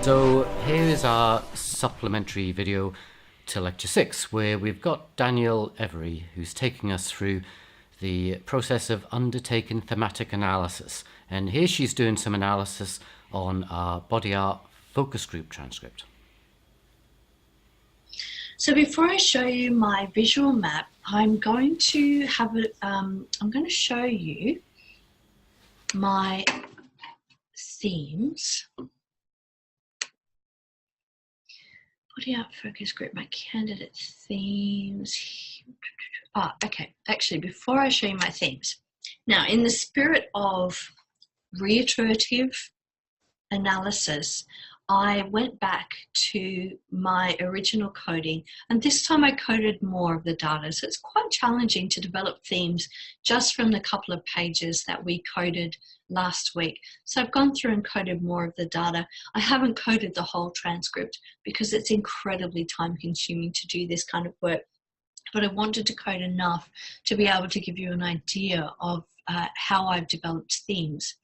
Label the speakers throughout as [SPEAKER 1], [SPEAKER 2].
[SPEAKER 1] So here is our supplementary video to Lecture 6, where we've got Danielle Every, who's taking us through the process of undertaking thematic analysis. And here she's doing some analysis on our body art focus group transcript.
[SPEAKER 2] So before I show you my visual map, I'm going to have it. I'm going to show you my themes. Body art focus group, my candidate themes. Okay. Actually, before I show you my themes, now in the spirit of reiterative analysis, I went back to my original coding, and this time I coded more of the data. So it's quite challenging to develop themes just from the couple of pages that we coded last week. So I've gone through and coded more of the data. I haven't coded the whole transcript because it's incredibly time consuming to do this kind of work. But I wanted to code enough to be able to give you an idea of how I've developed themes.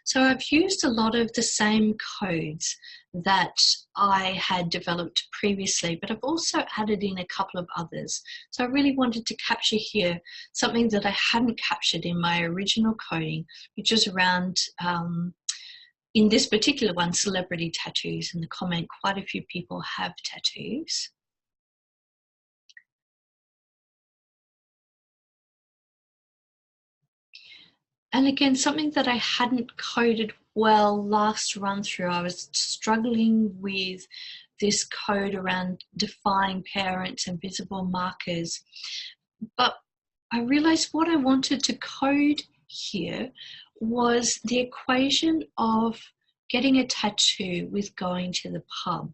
[SPEAKER 2] So I've used a lot of the same codes that I had developed previously, but I've also added in a couple of others. So I really wanted to capture here something that I hadn't captured in my original coding, which is around, in this particular one, celebrity tattoos. In the comment, quite a few people have tattoos. And again, something that I hadn't coded well last run through, I was struggling with this code around define parents and visible markers. But I realized what I wanted to code here was the equation of getting a tattoo with going to the pub.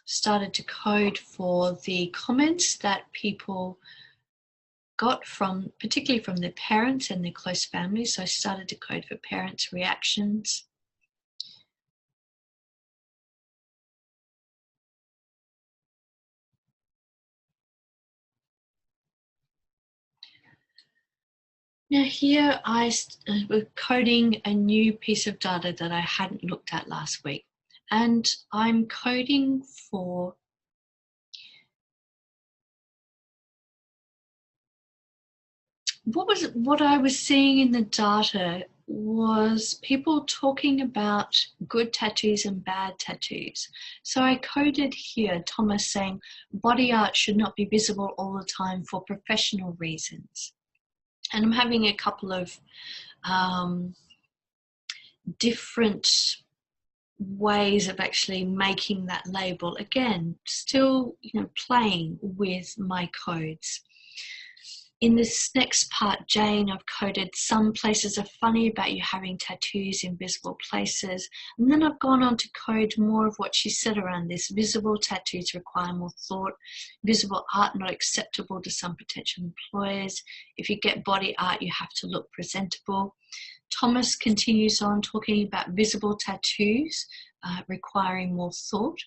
[SPEAKER 2] Started to code for the comments that people got from, particularly from their parents and their close family. So I started to code for parents' reactions. Now here I was coding a new piece of data that I hadn't looked at last week. And I'm coding for what I was seeing in the data was people talking about good tattoos and bad tattoos. So I coded here, Thomas saying, body art should not be visible all the time for professional reasons. And I'm having a couple of different ways of actually making that label. Again, still, playing with my codes. In this next part, Jane, I've coded some places are funny about you having tattoos in visible places. And then I've gone on to code more of what she said around this. Visible tattoos require more thought. Visible art not acceptable to some potential employers. If you get body art, you have to look presentable. Thomas continues on talking about visible tattoos requiring more thought.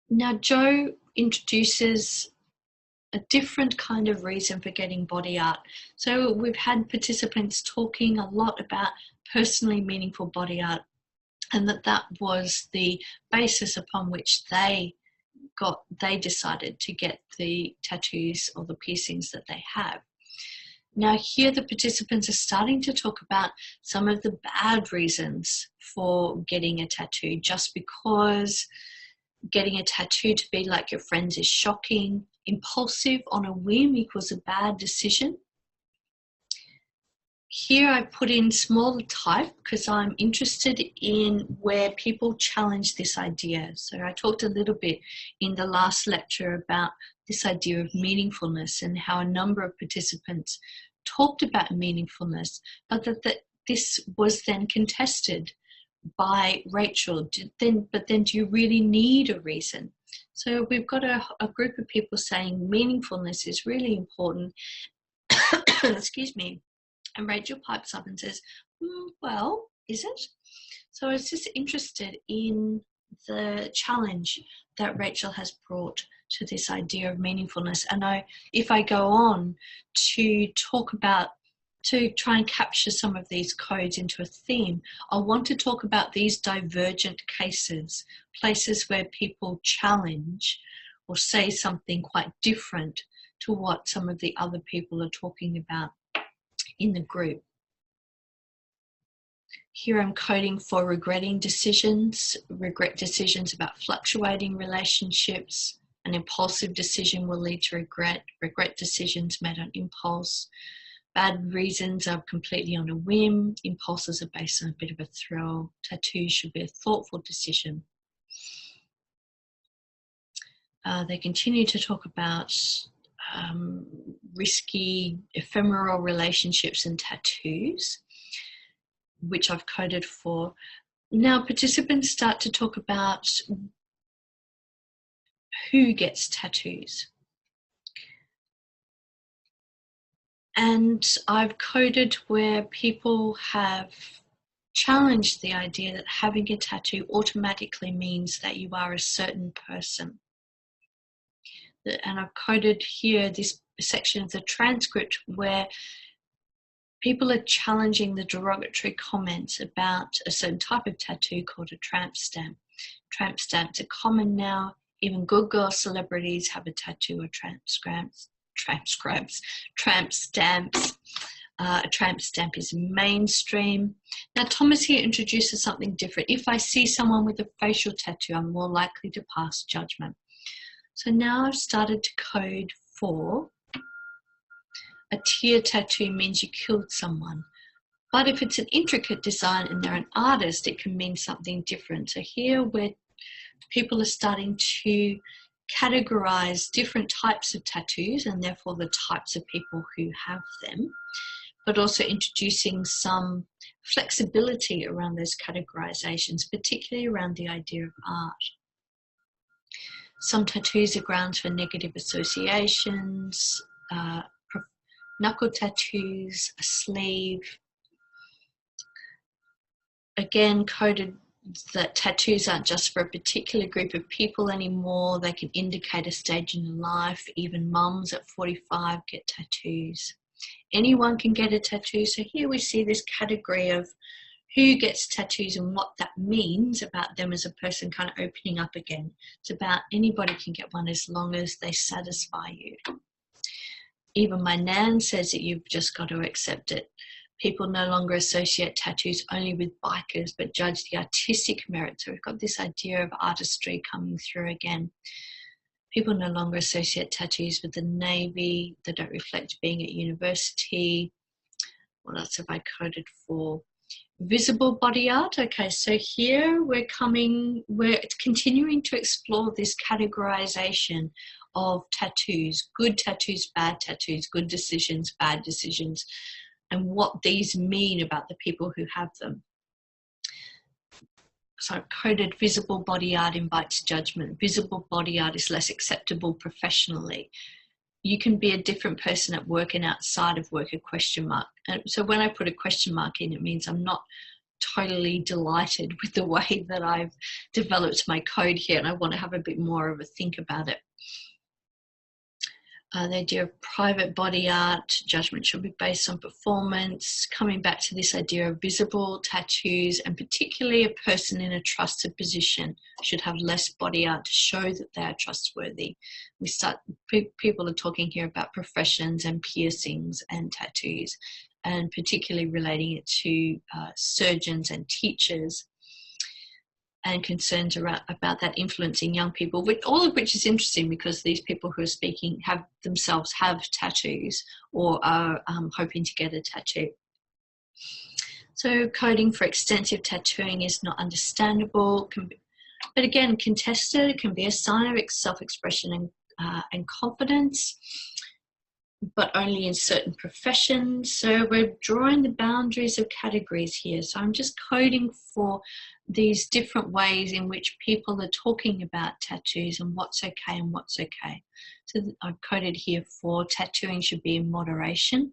[SPEAKER 2] Now, Joe introduces a different kind of reason for getting body art. So we've had participants talking a lot about personally meaningful body art, and that was the basis upon which they decided to get the tattoos or the piercings that they have. Now here the participants are starting to talk about some of the bad reasons for getting a tattoo, just because getting a tattoo to be like your friends is shocking. Impulsive on a whim equals a bad decision. Here I put in smaller type because I'm interested in where people challenge this idea. So I talked a little bit in the last lecture about this idea of meaningfulness and how a number of participants talked about meaningfulness, but that this was then contested by Rachel. But then do you really need a reason? So we've got a group of people saying meaningfulness is really important. Excuse me. And Rachel pipes up and says, well, is it? So I was just interested in the challenge that Rachel has brought to this idea of meaningfulness. And if I go on to talk about, to try and capture some of these codes into a theme, I want to talk about these divergent cases, places where people challenge or say something quite different to what some of the other people are talking about in the group. Here I'm coding for regretting decisions, regret decisions about fluctuating relationships. An impulsive decision will lead to regret, regret decisions made on impulse. Bad reasons are completely on a whim. Impulses are based on a bit of a thrill. Tattoos should be a thoughtful decision. They continue to talk about risky, ephemeral relationships and tattoos, which I've coded for. Now participants start to talk about who gets tattoos. And I've coded where people have challenged the idea that having a tattoo automatically means that you are a certain person. And I've coded here this section of the transcript where people are challenging the derogatory comments about a certain type of tattoo called a tramp stamp. Tramp stamps are common now. Even good girl celebrities have a tattoo or tramp stamps. A tramp stamp is mainstream. Now Thomas here introduces something different. If I see someone with a facial tattoo, I'm more likely to pass judgment. So now I've started to code for a tear tattoo means you killed someone. But if it's an intricate design and they're an artist, it can mean something different. So here where people are starting to categorize different types of tattoos and therefore the types of people who have them, but also introducing some flexibility around those categorizations, particularly around the idea of art. Some tattoos are grounds for negative associations, knuckle tattoos, a sleeve. Again, coded that tattoos aren't just for a particular group of people anymore. They can indicate a stage in life. Even mums at 45 get tattoos. Anyone can get a tattoo. So here we see this category of who gets tattoos and what that means about them as a person kind of opening up again. It's about anybody can get one as long as they satisfy you. Even my nan says that you've just got to accept it. People no longer associate tattoos only with bikers, but judge the artistic merit. So we've got this idea of artistry coming through again. People no longer associate tattoos with the Navy. They don't reflect being at university. What else have I coded for? Visible body art. Okay, so here we're continuing to explore this categorization of tattoos. Good tattoos, bad tattoos, good decisions, bad decisions, and what these mean about the people who have them. So I've coded visible body art invites judgment. Visible body art is less acceptable professionally. You can be a different person at work and outside of work, a question mark. And so when I put a question mark in, it means I'm not totally delighted with the way that I've developed my code here, and I want to have a bit more of a think about it. The idea of private body art, judgment should be based on performance, coming back to this idea of visible tattoos, and particularly a person in a trusted position should have less body art to show that they are trustworthy. People are talking here about professions and piercings and tattoos, and particularly relating it to surgeons and teachers, and concerns about that influencing young people, all of which is interesting because these people who are speaking have tattoos or are hoping to get a tattoo. So coding for extensive tattooing is not understandable, but again, contested. It can be a sign of self-expression and confidence, but only in certain professions. So we're drawing the boundaries of categories here. So I'm just coding for these different ways in which people are talking about tattoos and what's okay and what's okay. So I've coded here for tattooing should be in moderation,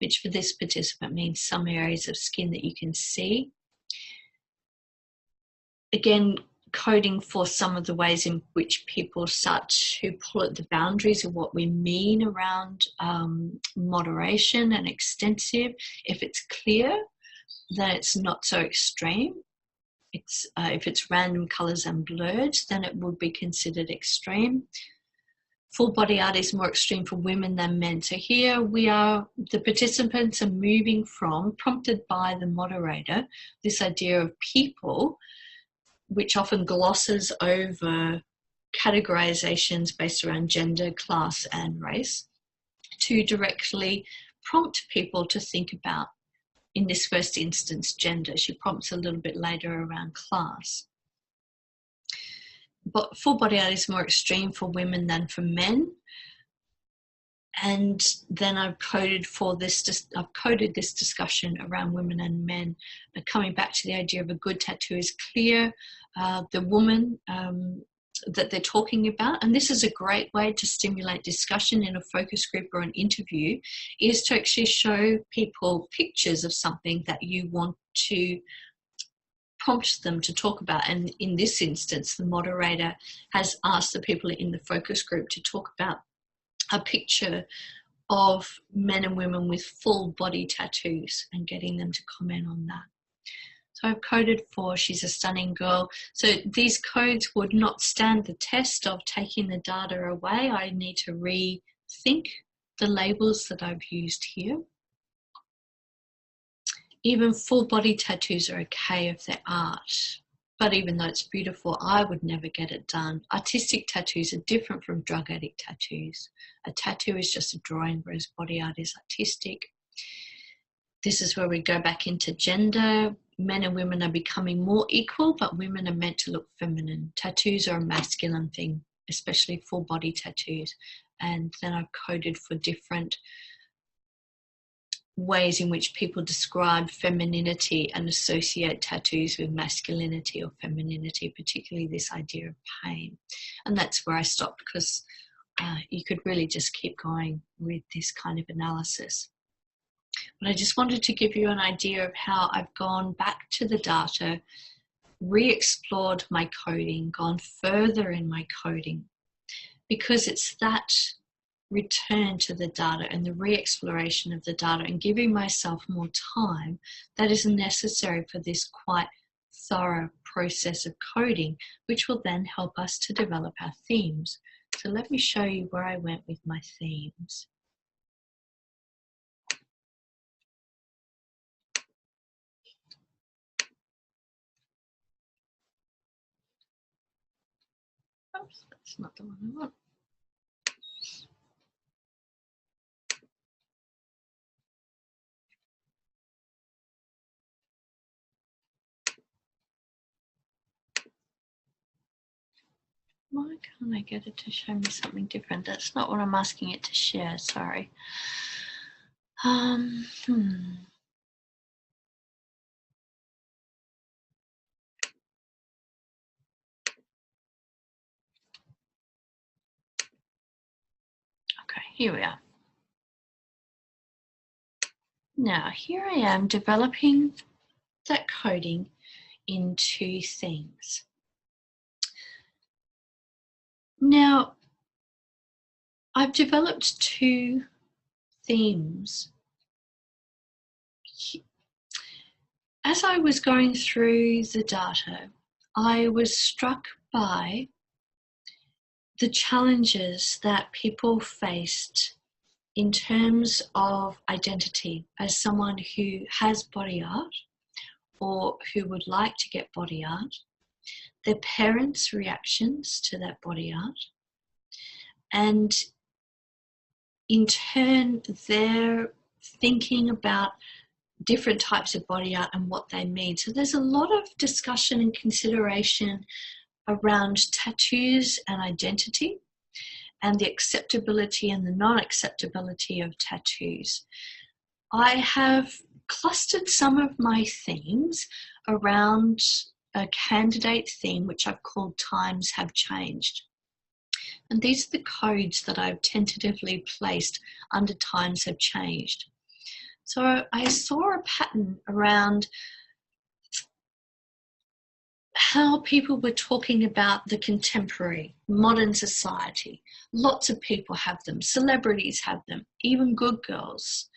[SPEAKER 2] which for this participant means some areas of skin that you can see. Again, coding for some of the ways in which people start to pull at the boundaries of what we mean around moderation and extensive. If it's clear, then it's not so extreme. If it's random colours and blurred, then it would be considered extreme. Full body art is more extreme for women than men. So here the participants are moving from, prompted by the moderator, this idea of people, which often glosses over categorizations based around gender, class, and race, to directly prompt people to think about, in this first instance, gender. She prompts a little bit later around class. But full body art is more extreme for women than for men. And then I've coded this discussion around women and men. Coming back to the idea of a good tattoo is clear. The woman that they're talking about, and this is a great way to stimulate discussion in a focus group or an interview, is to actually show people pictures of something that you want to prompt them to talk about. And in this instance, the moderator has asked the people in the focus group to talk about a picture of men and women with full body tattoos and getting them to comment on that. So I've coded for she's a stunning girl. So these codes would not stand the test of taking the data away. I need to rethink the labels that I've used here. Even full body tattoos are okay if they're art, but even though it's beautiful, I would never get it done. Artistic tattoos are different from drug addict tattoos. A tattoo is just a drawing, whereas body art is artistic. This is where we go back into gender. Men and women are becoming more equal, but women are meant to look feminine. Tattoos are a masculine thing, especially full body tattoos. And then I've coded for different ways in which people describe femininity and associate tattoos with masculinity or femininity, particularly this idea of pain. And that's where I stopped, because you could really just keep going with this kind of analysis. But I just wanted to give you an idea of how I've gone back to the data, re-explored my coding, gone further in my coding, because it's that return to the data and the re-exploration of the data and giving myself more time that is necessary for this quite thorough process of coding, which will then help us to develop our themes. So let me show you where I went with my themes. Oops, that's not the one I want. Why can't I get it to show me something different? That's not what I'm asking it to share, sorry. Okay, here we are. Now, here I am developing that coding into themes. Now, I've developed two themes. As I was going through the data, I was struck by the challenges that people faced in terms of identity as someone who has body art or who would like to get body art, their parents' reactions to that body art, and in turn, their thinking about different types of body art and what they mean. So there's a lot of discussion and consideration around tattoos and identity and the acceptability and the non-acceptability of tattoos. I have clustered some of my themes around a candidate theme, which I've called Times Have Changed. And these are the codes that I've tentatively placed under Times Have Changed. So I saw a pattern around how people were talking about the contemporary modern society. Lots of people have them. Celebrities have them. Even good girls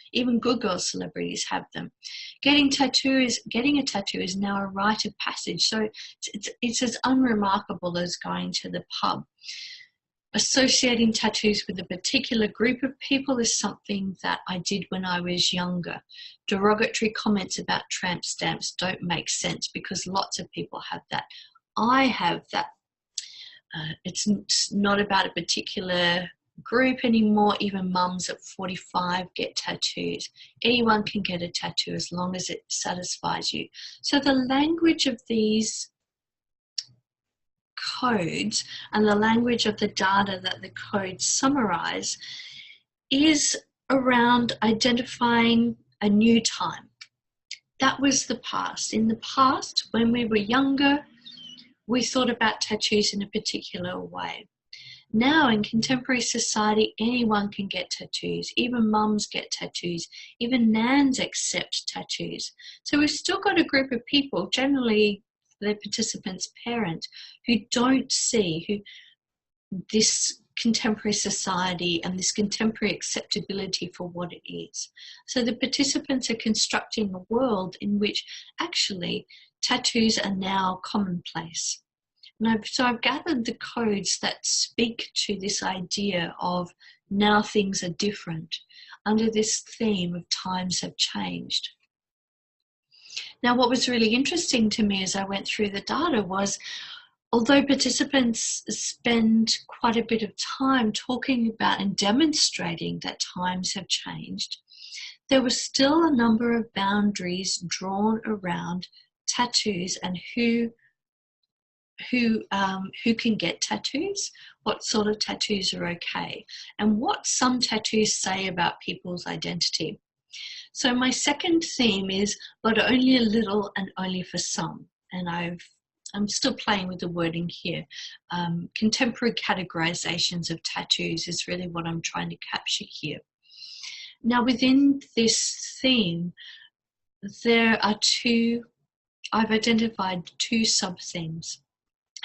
[SPEAKER 2] celebrities have them. Getting a tattoo is now a rite of passage. So it's as unremarkable as going to the pub. Associating tattoos with a particular group of people is something that I did when I was younger. Derogatory comments about tramp stamps don't make sense because lots of people have that. I have that. It's not about a particular group anymore. Even mums at 45 get tattoos. Anyone can get a tattoo as long as it satisfies you. So the language of these codes and the language of the data that the codes summarize is around identifying a new time. That was the past. In the past, when we were younger, we thought about tattoos in a particular way. Now in contemporary society, anyone can get tattoos. Even mums get tattoos. Even nans accept tattoos. So we've still got a group of people, generally the participant's parent, who don't see this contemporary society and this contemporary acceptability for what it is. So the participants are constructing a world in which actually tattoos are now commonplace. And I've gathered the codes that speak to this idea of now things are different under this theme of times have changed. Now, what was really interesting to me as I went through the data was, although participants spend quite a bit of time talking about and demonstrating that times have changed, there was still a number of boundaries drawn around tattoos and who can get tattoos, what sort of tattoos are okay, and what some tattoos say about people's identity. So my second theme is, but only a little and only for some. And I'm still playing with the wording here. Contemporary categorizations of tattoos is really what I'm trying to capture here. Now within this theme, I've identified two sub-themes.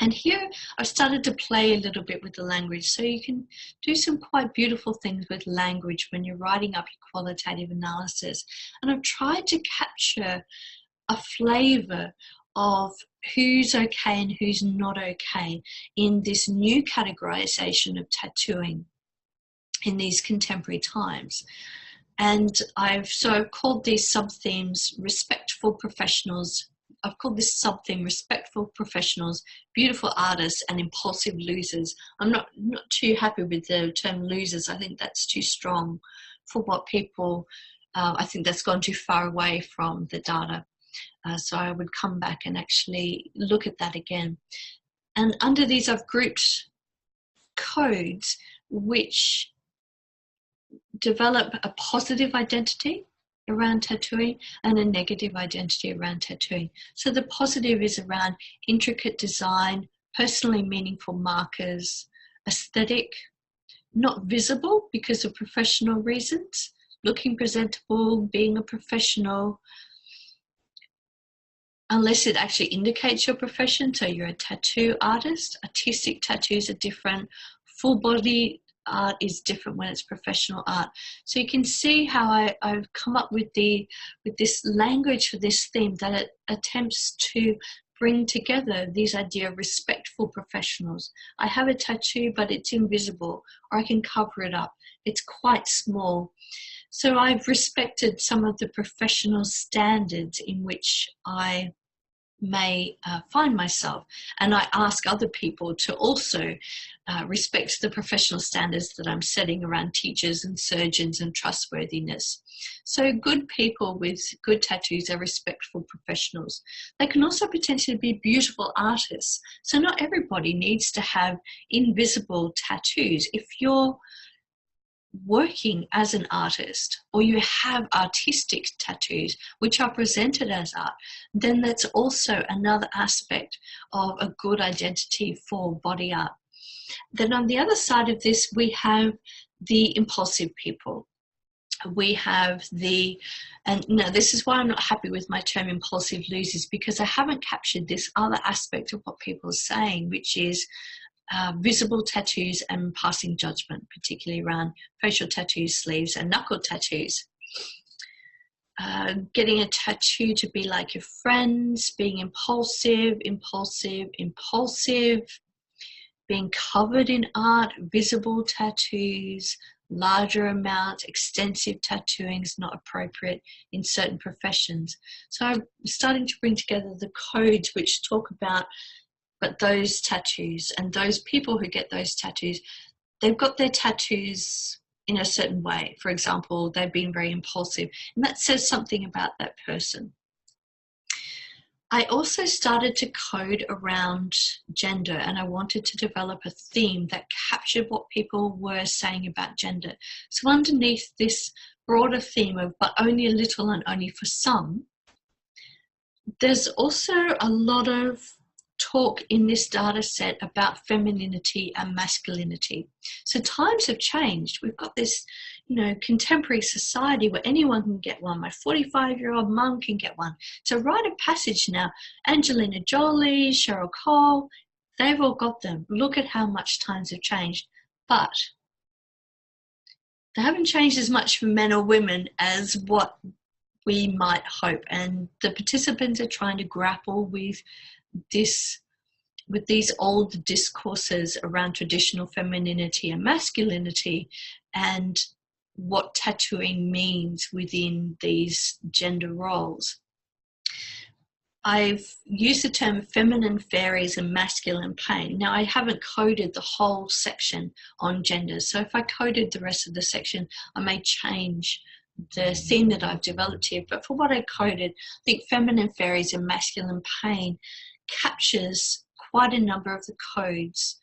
[SPEAKER 2] And here I've started to play a little bit with the language, so you can do some quite beautiful things with language when you're writing up your qualitative analysis. And I've tried to capture a flavour of who's okay and who's not okay in this new categorization of tattooing in these contemporary times. And I've called these sub-themes respectful professionals. I've called this sub-theme respectful professionals, beautiful artists, and impulsive losers. I'm not too happy with the term losers. I think that's too strong for what people, I think that's gone too far away from the data. So I would come back and actually look at that again. And under these, I've grouped codes which develop a positive identity around tattooing and a negative identity around tattooing. So the positive is around intricate design, personally meaningful markers, aesthetic, not visible because of professional reasons, looking presentable, being a professional, unless it actually indicates your profession. So you're a tattoo artist. Artistic tattoos are different. Full body art is different when it's professional art. So you can see how I've come up with this language for this theme that it attempts to bring together these idea of respectful professionals. I have a tattoo, but it's invisible, or I can cover it up. It's quite small. So I've respected some of the professional standards in which I may find myself, and I ask other people to also respect the professional standards that I'm setting around teachers and surgeons and trustworthiness. So good people with good tattoos are respectful professionals. They can also potentially be beautiful artists. So not everybody needs to have invisible tattoos. If you're working as an artist, or you have artistic tattoos which are presented as art, then that's also another aspect of a good identity for body art. Then on the other side of this, we have the impulsive people. we have and no, this is why I'm not happy with my term impulsive losers, because I haven't captured this other aspect of what people are saying, which is visible tattoos and passing judgment, particularly around facial tattoos, sleeves, and knuckle tattoos. Getting a tattoo to be like your friends, being impulsive, being covered in art, visible tattoos, larger amounts, extensive tattooing is not appropriate in certain professions. So I'm starting to bring together the codes which talk about, but those tattoos and those people who get those tattoos, they've got their tattoos in a certain way. For example, they've been very impulsive, and that says something about that person. I also started to code around gender, and I wanted to develop a theme that captured what people were saying about gender. So underneath this broader theme of but only a little and only for some, there's also a lot of talk in this data set about femininity and masculinity. So times have changed. We've got this, contemporary society where anyone can get one. My 45-year-old mum can get one. So rite of passage now. Angelina Jolie, Cheryl Cole, they've all got them. Look at how much times have changed. But they haven't changed as much for men or women as what we might hope. And the participants are trying to grapple with these old discourses around traditional femininity and masculinity and what tattooing means within these gender roles. I've used the term feminine fairies and masculine pain. Now, I haven't coded the whole section on gender, so if I coded the rest of the section, I may change the theme that I've developed here. But for what I coded, I think feminine fairies and masculine pain captures quite a number of the codes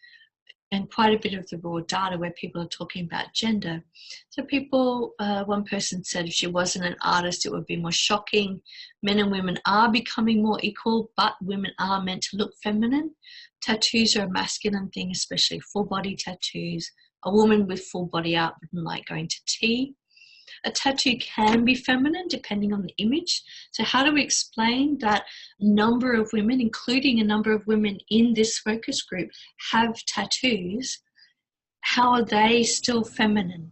[SPEAKER 2] and quite a bit of the raw data where people are talking about gender. So one person said if she wasn't an artist, it would be more shocking. Men and women are becoming more equal, but women are meant to look feminine. Tattoos are a masculine thing, especially full body tattoos. A woman with full body art wouldn't like going to tea. A tattoo can be feminine depending on the image. So how do we explain that a number of women, including a number of women in this focus group, have tattoos? How are they still feminine?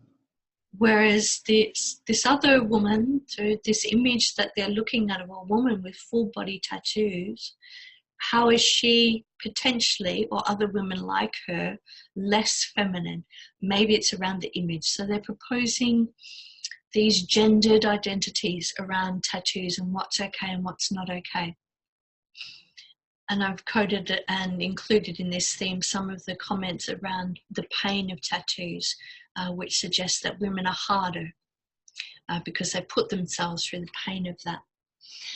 [SPEAKER 2] Whereas this other woman, so this image that they're looking at of a woman with full body tattoos, how is she potentially, or other women like her, less feminine? Maybe it's around the image. So they're proposing these gendered identities around tattoos and what's okay and what's not okay. And I've coded it and included in this theme some of the comments around the pain of tattoos, which suggests that women are harder because they put themselves through the pain of that.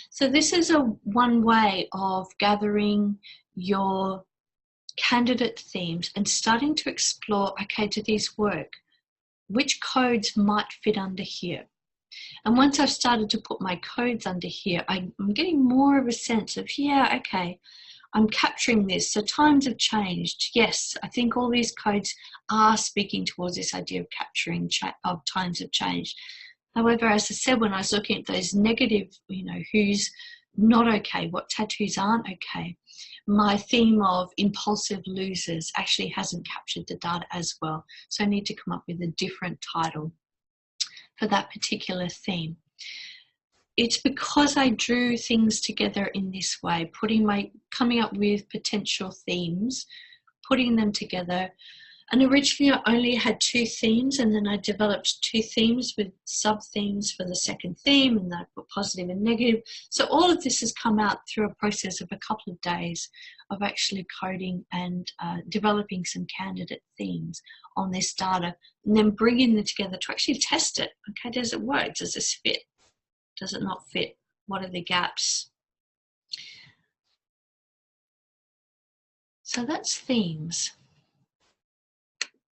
[SPEAKER 2] So this is one way of gathering your candidate themes and starting to explore, okay, do these work? Which codes might fit under here? And once I've started to put my codes under here, I'm getting more of a sense of, yeah, okay, I'm capturing this. So times have changed. Yes, I think all these codes are speaking towards this idea of capturing of times have changed. However, as I said, when I was looking at those negative, who's not okay, what tattoos aren't okay, my theme of impulsive losers actually hasn't captured the data as well. So I need to come up with a different title for that particular theme. It's because I drew things together in this way, coming up with potential themes, putting them together. And originally I only had 2 themes, and then I developed 2 themes with sub-themes for the second theme, and I put positive and negative. So all of this has come out through a process of a couple of days of actually coding and developing some candidate themes on this data, and then bringing them together to actually test it. Okay, does it work? Does this fit? Does it not fit? What are the gaps? So that's themes.